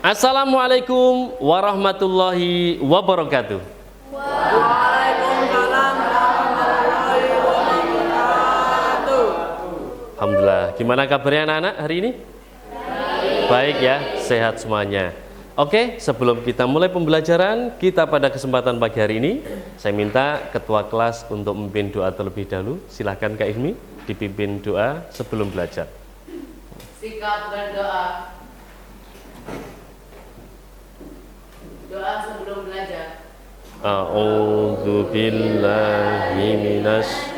Assalamualaikum warahmatullahi wabarakatuh. Waalaikumsalam warahmatullahi wabarakatuh. Alhamdulillah. Gimana kabarnya anak-anak hari ini? Baik ya, sehat semuanya. Oke, sebelum kita mulai pembelajaran kita pada kesempatan pagi hari ini, saya minta ketua kelas untuk memimpin doa terlebih dahulu. Silahkan Kak Ilmi dipimpin doa sebelum belajar. Sikap berdoa. Doa sebelum belajar. A'udzu billahi minasy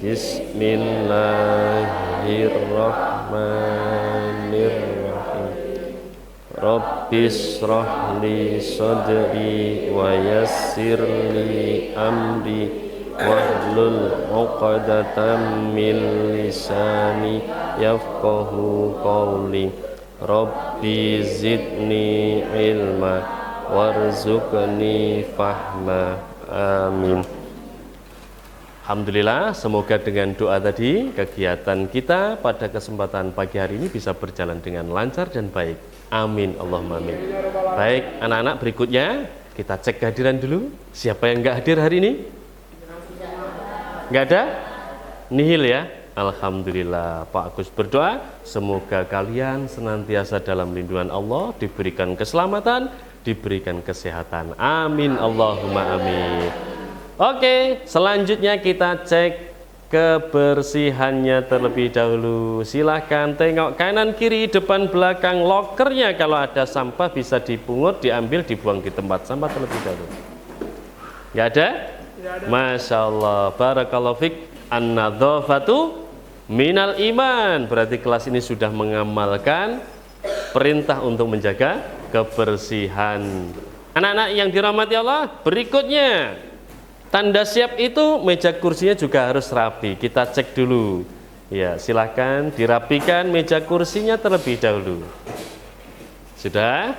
Bismillahirrahmanirrahim. Rabbis shrahli sadri wa yassirli amri wahlul 'uqdatam min lisani yafqahu qawli. Rabbi zidni ilma warzuqni fahma. Amin. Alhamdulillah, semoga dengan doa tadi kegiatan kita pada kesempatan pagi hari ini bisa berjalan dengan lancar dan baik. Amin, Allahumma amin. Baik, anak-anak, berikutnya kita cek kehadiran dulu. Siapa yang nggak hadir hari ini? Nggak ada? Nihil ya? Alhamdulillah. Pak Agus berdoa, semoga kalian senantiasa dalam lindungan Allah, diberikan keselamatan, diberikan kesehatan. Amin, Allahumma amin. Oke, selanjutnya kita cek kebersihannya terlebih dahulu. Silahkan tengok kanan kiri depan belakang lokernya. Kalau ada sampah bisa dipungut, diambil, dibuang di tempat sampah terlebih dahulu. Nggak ada? Masya Allah, barakallahu fik. An-nadzafatu minal iman. Berarti kelas ini sudah mengamalkan perintah untuk menjaga kebersihan. Anak-anak yang dirahmati Allah, berikutnya tanda siap itu meja kursinya juga harus rapi. Kita cek dulu. Ya, silahkan dirapikan meja kursinya terlebih dahulu. Sudah?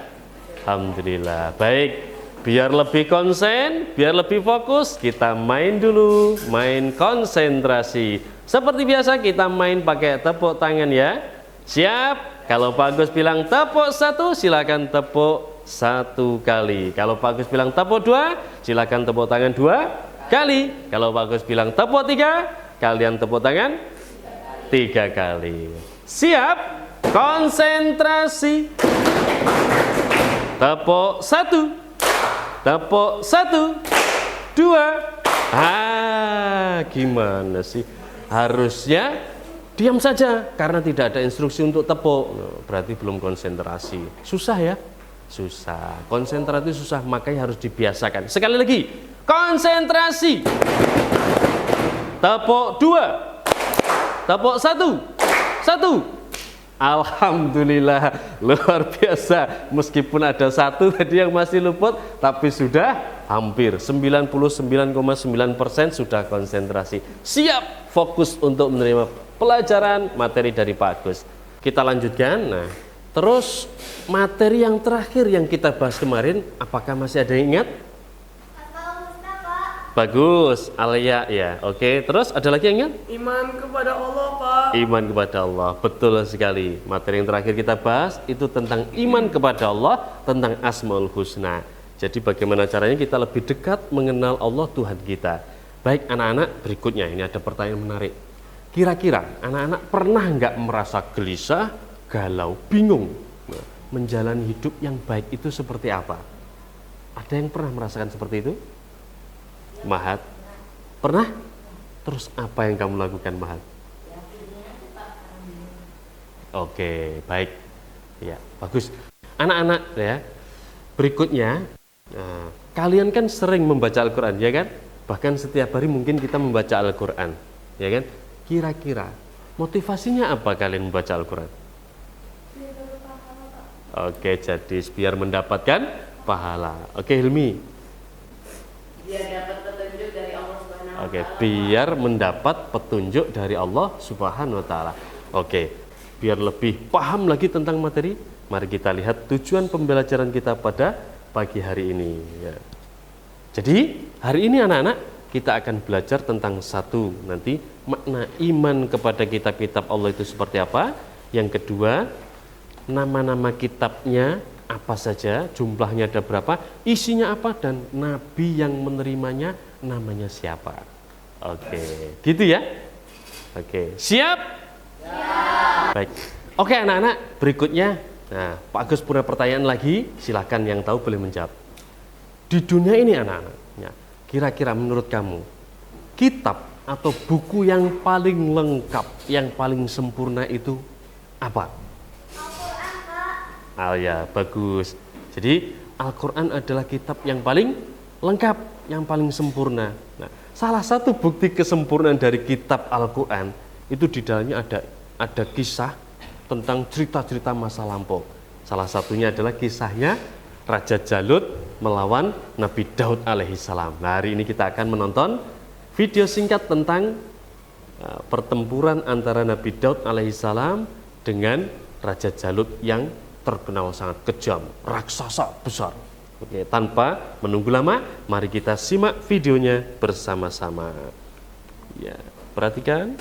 Alhamdulillah. Baik. Biar lebih konsen, biar lebih fokus, kita main dulu, main konsentrasi. Seperti biasa kita main pakai tepuk tangan ya. Siap? Kalau Pak Agus bilang tepuk satu, silakan tepuk satu kali. Kalau Pak Agus bilang tepuk dua, silakan tepuk tangan dua kali. Kalau Pak Agus bilang tepuk tiga, kalian tepuk tangan tiga kali. Siap? Konsentrasi. Tepuk satu. Tepuk satu, dua. Gimana sih? Harusnya diam saja karena tidak ada instruksi untuk tepuk. Berarti belum konsentrasi. Susah ya? Susah. Konsentrasi susah, makanya harus dibiasakan. Sekali lagi, konsentrasi. Tepuk dua. Tepuk satu. Satu. Alhamdulillah, luar biasa. Meskipun ada satu tadi yang masih luput, tapi sudah hampir 99,9% sudah konsentrasi. Siap fokus untuk menerima pelajaran materi dari Pak Agus. Kita lanjutkan. Nah, terus materi yang terakhir yang kita bahas kemarin, apakah masih ada yang ingat? Bagus, Alia ya. Oke, terus ada lagi yang ingat? Iman kepada Allah, Pak. Iman kepada Allah, betul sekali. Materi yang terakhir kita bahas itu tentang iman kepada Allah, tentang Asmaul Husna. Jadi bagaimana caranya kita lebih dekat mengenal Allah Tuhan kita. Baik anak-anak, berikutnya ini ada pertanyaan menarik. Kira-kira anak-anak pernah nggak merasa gelisah, galau, bingung menjalani hidup yang baik itu seperti apa? Ada yang pernah merasakan seperti itu? Mahat, pernah? Terus apa yang kamu lakukan, Mahat? Oke, baik. Ya, bagus. Anak-anak ya, berikutnya, kalian kan sering membaca Al-Quran, ya kan? Bahkan setiap hari mungkin kita membaca Al-Quran, ya kan? Kira-kira motivasinya apa kalian membaca Al-Quran? Oke, jadi biar mendapatkan pahala. Oke, Hilmi. Biar dapat petunjuk dari Allah Subhanahu wa Oke, Ta'ala. biar mendapat petunjuk dari Allah Subhanahu wa Ta'ala. Oke, biar lebih paham lagi tentang materi, mari kita lihat tujuan pembelajaran kita pada pagi hari ini ya. Jadi, hari ini anak-anak kita akan belajar tentang satu nanti makna iman kepada kitab-kitab Allah itu seperti apa. Yang kedua, nama-nama kitabnya apa saja, jumlahnya ada berapa, isinya apa, dan nabi yang menerimanya namanya siapa. Oke, gitu ya. Oke, siap? Baik. Oke anak-anak, berikutnya. Nah, Pak Agus punya pertanyaan lagi, silakan yang tahu boleh menjawab. Di dunia ini anak-anak, ya, kira-kira menurut kamu, kitab atau buku yang paling lengkap, yang paling sempurna itu apa? Oh ya, bagus. Jadi Al-Quran adalah kitab yang paling lengkap, yang paling sempurna. Nah, salah satu bukti kesempurnaan dari kitab Al-Quran itu di dalamnya ada kisah tentang cerita-cerita masa lampau. Salah satunya adalah kisahnya Raja Jalut melawan Nabi Daud alaihissalam. Nah, hari ini kita akan menonton video singkat tentang pertempuran antara Nabi Daud alaihissalam dengan Raja Jalut yang terkenal sangat kejam, raksasa besar. Oke, tanpa menunggu lama, mari kita simak videonya bersama-sama. Ya, perhatikan.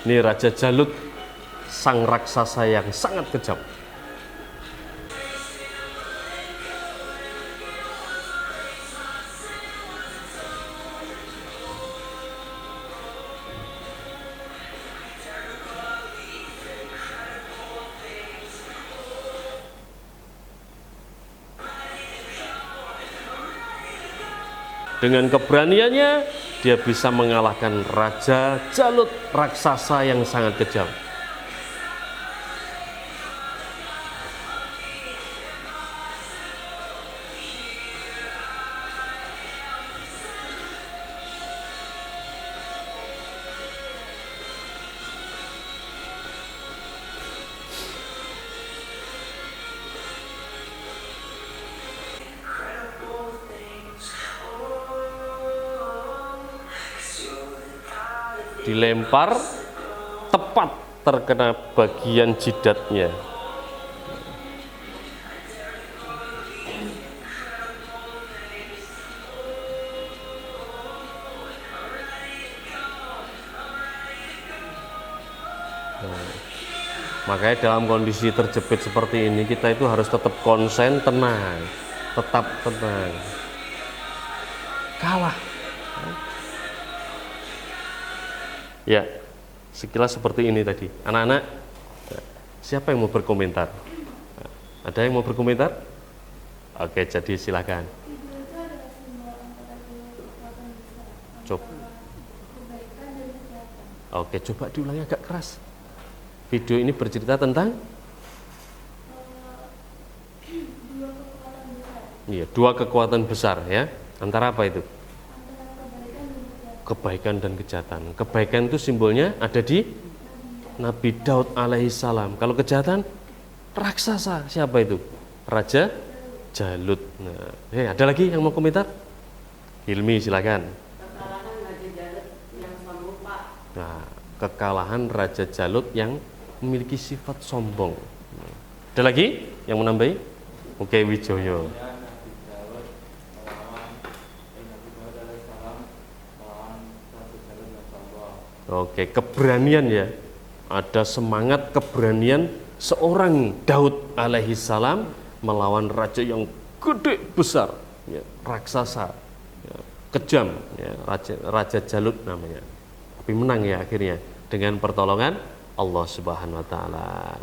Ini Raja Jalut, sang raksasa yang sangat kejam. Dengan keberaniannya, dia bisa mengalahkan Raja Jalut, raksasa yang sangat kejam. Dilempar tepat terkena bagian jidatnya. Makanya dalam kondisi terjepit seperti ini kita itu harus tetap konsen, tenang, tetap tenang. Kalah. Ya, sekilas seperti ini tadi. Anak-anak, siapa yang mau berkomentar? Ada yang mau berkomentar? Oke, jadi silakan. Coba. Oke, coba diulangi agak keras. Video ini bercerita tentang dua kekuatan besar ya. Antara apa itu? Kebaikan dan kejahatan. Kebaikan itu simbolnya ada di Nabi Daud alaihissalam. Kalau kejahatan, raksasa. Siapa itu? Raja Jalut. Nah, ada lagi yang mau komentar? Hilmi silakan. Kekalahan Raja Jalut yang sombong, Pak. Nah, kekalahan Raja Jalut yang memiliki sifat sombong. Ada lagi yang menambahi? Oke, Wijoyo. Oke, keberanian ya. Ada semangat keberanian seorang Daud alaihissalam melawan raja yang gede besar, ya, raksasa, ya, kejam, ya, Raja Jalut namanya. Tapi menang ya akhirnya dengan pertolongan Allah Subhanahu wa taala.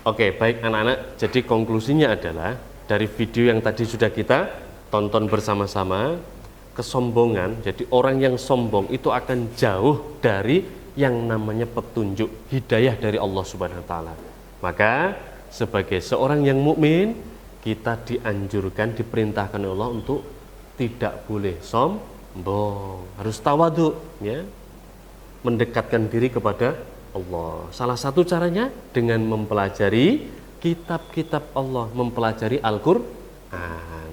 Oke, baik anak-anak. Jadi konklusinya adalah dari video yang tadi sudah kita tonton bersama-sama, kesombongan, jadi orang yang sombong itu akan jauh dari yang namanya petunjuk hidayah dari Allah Subhanahu wa taala. Maka sebagai seorang yang mukmin, kita dianjurkan, diperintahkan Allah untuk tidak boleh sombong, harus tawadhu ya. Mendekatkan diri kepada Allah. Salah satu caranya dengan mempelajari kitab-kitab Allah, mempelajari Al-Qur'an.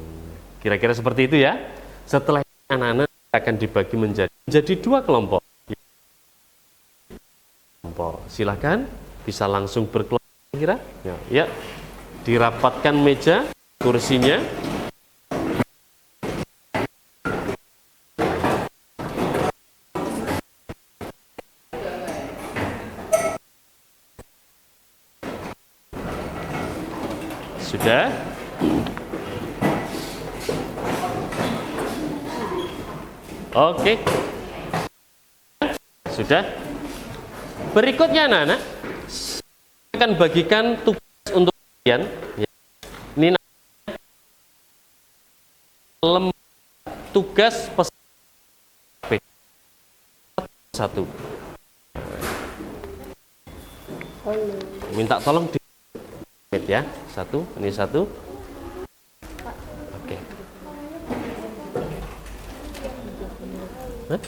Kira-kira seperti itu ya. Setelah anak-anak akan dibagi menjadi dua kelompok. Silakan bisa langsung berkelompok kira. Ya. dirapatkan meja, kursinya. Sudah? Oke. Sudah? Berikutnya anak-anak, saya akan bagikan tugas untuk kalian. Ini tugas satu. Minta tolong di ya, satu, ini satu. Oke. Hah?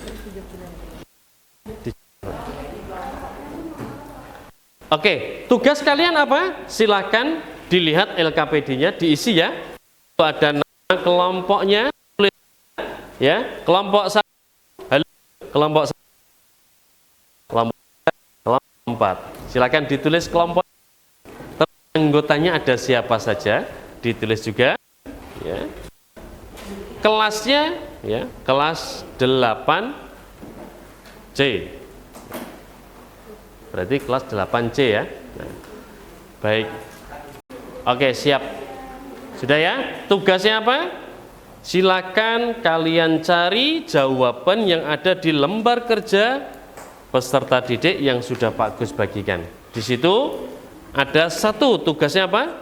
Oke, tugas kalian apa? Silakan dilihat LKPD-nya, diisi ya. Ada nama kelompoknya, ya. Kelompok 1, halo, kelompok 1, kelompok 4. Silakan ditulis kelompok. Anggotanya ada siapa saja, ditulis juga, ya. Kelasnya, ya, kelas 8C. Berarti kelas 8C ya. Nah, baik. Oke, siap. Sudah ya? Tugasnya apa? Silakan kalian cari jawaban yang ada di lembar kerja peserta didik yang sudah Pak Gus bagikan. Di situ ada satu tugasnya apa?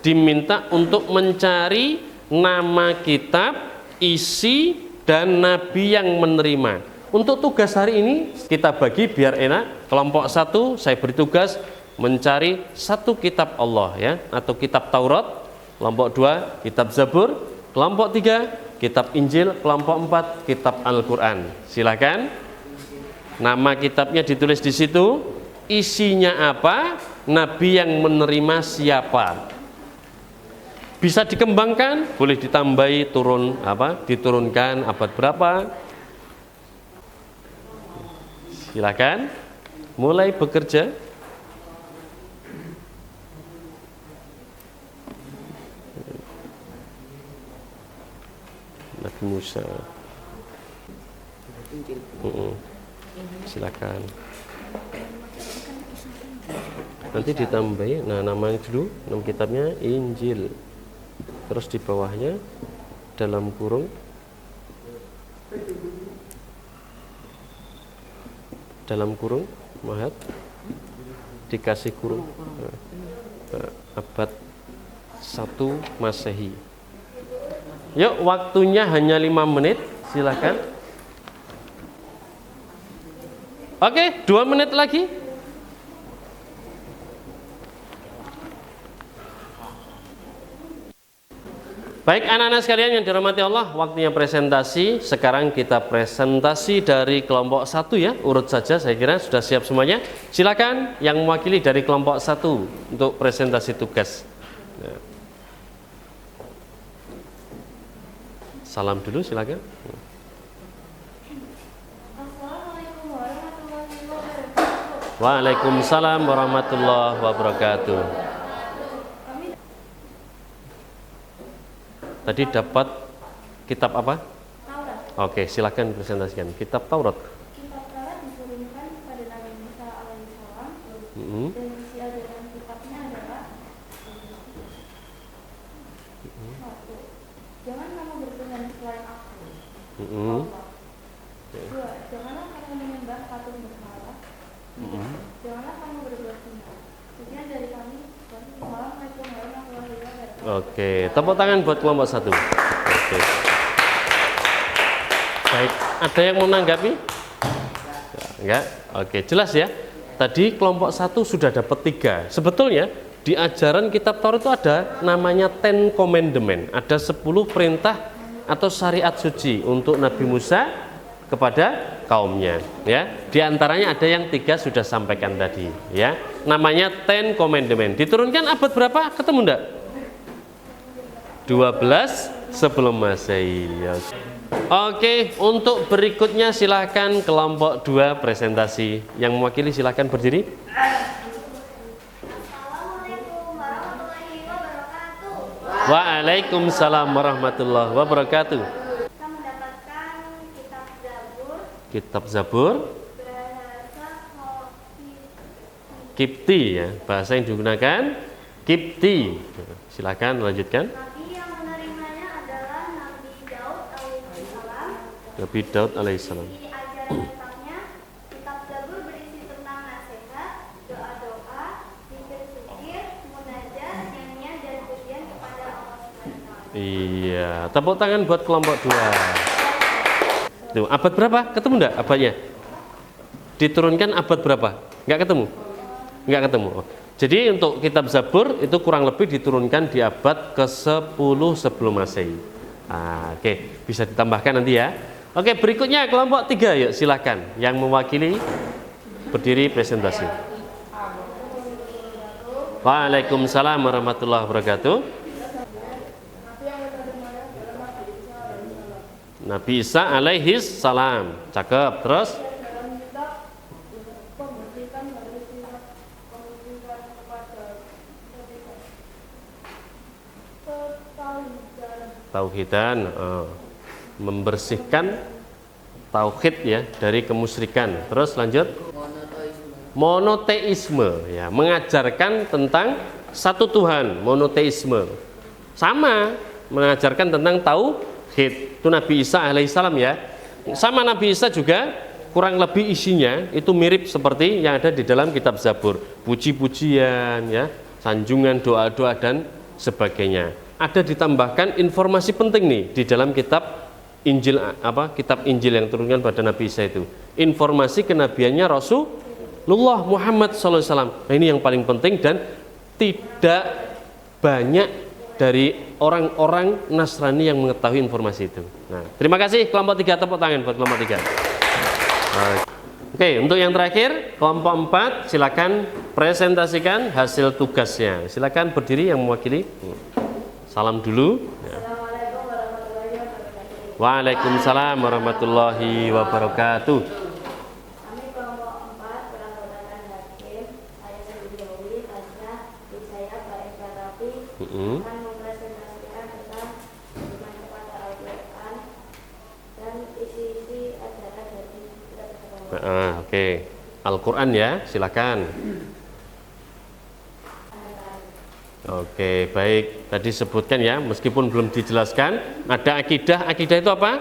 Diminta untuk mencari nama kitab, isi, dan nabi yang menerima. Untuk tugas hari ini kita bagi biar enak. Kelompok 1 saya beri tugas mencari satu kitab Allah ya, atau kitab Taurat. Kelompok 2 kitab Zabur. Kelompok 3 kitab Injil. Kelompok 4 kitab Al-Quran. Silakan. Nama kitabnya ditulis di situ. Isinya apa? Nabi yang menerima siapa? Bisa dikembangkan, boleh ditambahi diturunkan abad berapa? Silakan mulai bekerja. Nabi Musa. Silakan. Nanti ditambahi, nah namanya dulu, nama kitabnya Injil. Terus di bawahnya dalam kurung Mahat dikasih kurung abad 1 Masehi. Yuk, waktunya hanya 5 menit, silakan. Oke, 2 menit lagi. Baik anak-anak sekalian yang dirahmati Allah, waktunya presentasi. Sekarang kita presentasi dari kelompok 1 ya, urut saja, saya kira sudah siap semuanya. Silakan yang mewakili dari kelompok 1 untuk presentasi tugas. Salam dulu silakan. Waalaikumsalam warahmatullahi wabarakatuh. Tadi dapat kitab apa? Taurat. Oke, silakan presentasikan. Kitab Taurat. Kitab Taurat diturunkan kepada Nabi Musa alaihissalam dan isi ajaran kitabnya adalah 1. Jangan kamu bertuhan selain aku. Allah. 2. Janganlah kamu menyembah patung berhala. 3. Janganlah kamu berbuat zina. Sekian dari kami. Wassalamualaikum warahmatullahi wabarakatuh. Oke, tepuk tangan buat kelompok 1. Oke. Baik, ada yang mau menanggapi? Enggak? Oke, jelas ya. Tadi kelompok 1 sudah dapat 3. Sebetulnya di ajaran kitab Taurat itu ada namanya Ten Commandment. Ada 10 perintah atau syariat suci untuk Nabi Musa kepada kaumnya. Ya, di antaranya ada yang 3 sudah sampaikan tadi. Ya, namanya Ten Commandment. Diturunkan abad berapa? Ketemu enggak? 12 sebelum Masehi. Oke, untuk berikutnya silakan kelompok 2 presentasi. Yang mewakili silakan berdiri. Assalamualaikum warahmatullahi wabarakatuh. Waalaikumsalam warahmatullahi wabarakatuh. Kita mendapatkan kitab Zabur Kitab Zabur bahasa Kipti ya, bahasa yang digunakan Kipti. Silakan lanjutkan. Nabi yang menerimanya adalah Nabi Daud alaihissalam. Nabi Daud alaihissalam. Di ajaran kitabnya, kitab Zabur berisi tentang nasihat, doa-doa, zikir-zikir, munajat, nyanyian dan pujian kepada Allah Subhanahu wa Ta'ala. Iya, tepuk tangan buat kelompok 2. Tuh, abad berapa? Ketemu enggak abadnya? Diturunkan abad berapa? Enggak ketemu? Enggak ketemu. Jadi untuk kitab Zabur itu kurang lebih diturunkan di abad ke-10 sebelum Masehi. Oke, bisa ditambahkan nanti ya. Oke, berikutnya kelompok 3 yuk silakan yang mewakili berdiri presentasi. Waalaikumsalam warahmatullahi wabarakatuh. Nabi Isa alaihis salam. Cakep. Terus tauhidan, membersihkan tauhid ya dari kemusyrikan. Terus lanjut. Monoteisme ya, mengajarkan tentang satu Tuhan, monoteisme. Sama mengajarkan tentang tauhid. Itu Nabi Isa alaihissalam ya. Sama Nabi Isa juga kurang lebih isinya itu mirip seperti yang ada di dalam kitab Zabur. Puji-pujian ya, sanjungan, doa-doa dan sebagainya. Ada ditambahkan informasi penting nih di dalam kitab Injil kitab Injil yang turunkan pada Nabi Isa itu. Informasi kenabiannya Rasulullah Muhammad SAW. Nah, ini yang paling penting dan tidak banyak dari orang-orang Nasrani yang mengetahui informasi itu. Nah, terima kasih kelompok 3, tepuk tangan buat kelompok 3. Oke, untuk yang terakhir kelompok 4 silakan presentasikan hasil tugasnya. Silakan berdiri yang mewakili. Salam dulu. Assalamualaikum warahmatullahi wabarakatuh. Waalaikumsalam warahmatullahi wabarakatuh. Kami kelompok 4 beranggotakan Hakim, saya Sendiri Dewi, Hasna, Wisaya, Pak Eka Rafi akan mempresentasikan tentang iman kepada Al-Quran dan isi-isi ajaran dari kitab agama. Oke. Al-Quran ya, silakan. Oke, baik. Tadi sebutkan ya, meskipun belum dijelaskan, ada akidah. Akidah itu apa?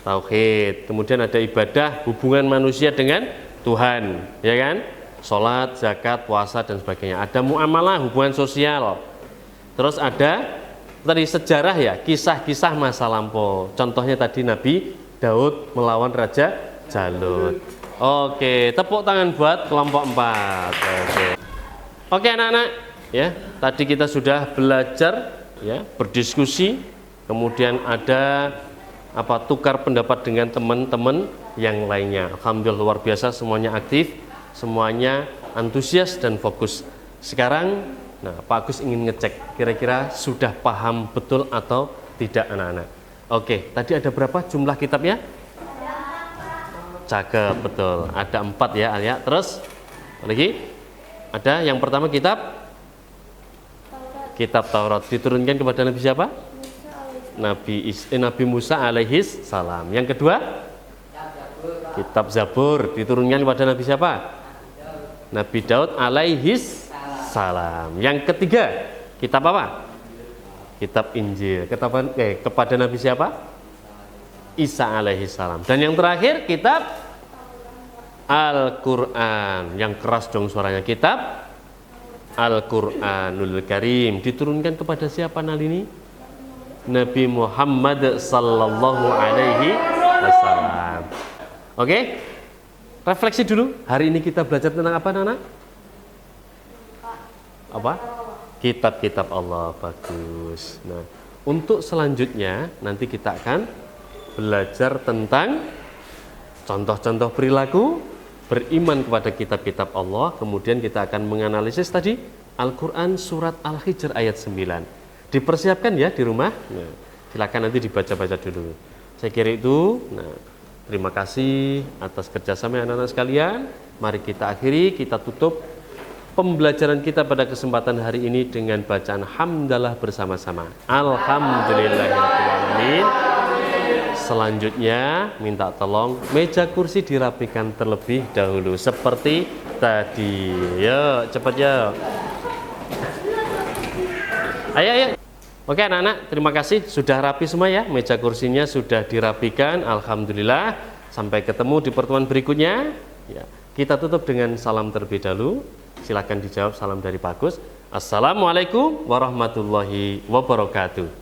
Tauhid. Kemudian ada ibadah, hubungan manusia dengan Tuhan, ya kan? Salat, zakat, puasa dan sebagainya. Ada muamalah, hubungan sosial. Terus ada tadi sejarah ya, kisah-kisah masa lampau. Contohnya tadi Nabi Daud melawan Raja Jalut. Oke, tepuk tangan buat kelompok 4. Oke anak-anak. Ya, tadi kita sudah belajar ya, berdiskusi, kemudian ada tukar pendapat dengan teman-teman yang lainnya. Alhamdulillah luar biasa, semuanya aktif, semuanya antusias dan fokus. Sekarang, Pak Agus ingin ngecek kira-kira sudah paham betul atau tidak anak-anak. Oke, tadi ada berapa jumlah kitabnya? Cakep, betul. Ada 4 ya, Alia. Terus lagi ada yang pertama Kitab Taurat diturunkan kepada Nabi siapa? Nabi Musa alaihis salam. Yang kedua, Kitab Zabur diturunkan kepada Nabi siapa? Nabi Daud alaihis salam. Yang ketiga, kitab apa? Kitab Injil. Kepada Nabi siapa? Isa alaihis salam. Dan yang terakhir, kitab Al-Quran. Yang keras dong suaranya. Kitab Al-Quranul Karim diturunkan kepada siapa Nalini? Nabi Muhammad sallallahu alaihi wasallam. Oke? Refleksi dulu. Hari ini kita belajar tentang apa, Nana? Apa? Kitab-kitab Allah. Bagus. Nah, untuk selanjutnya nanti kita akan belajar tentang contoh-contoh perilaku beriman kepada kitab-kitab Allah. Kemudian kita akan menganalisis tadi Al-Quran surat Al-Hijr ayat 9. Dipersiapkan ya di rumah. Nah, silakan nanti dibaca-baca dulu. Saya kira itu. Nah, terima kasih atas kerjasama anak-anak sekalian. Mari kita akhiri, kita tutup pembelajaran kita pada kesempatan hari ini dengan bacaan hamdalah bersama-sama. Alhamdulillahirrahmanirrahim. Selanjutnya minta tolong meja kursi dirapikan terlebih dahulu seperti tadi. Yuk, cepat ya. Ayo. Oke anak-anak, terima kasih sudah rapi semua ya. Meja kursinya sudah dirapikan. Alhamdulillah. Sampai ketemu di pertemuan berikutnya. Ya, kita tutup dengan salam terlebih dahulu. Silakan dijawab salam dari Pak Gus. Assalamualaikum warahmatullahi wabarakatuh.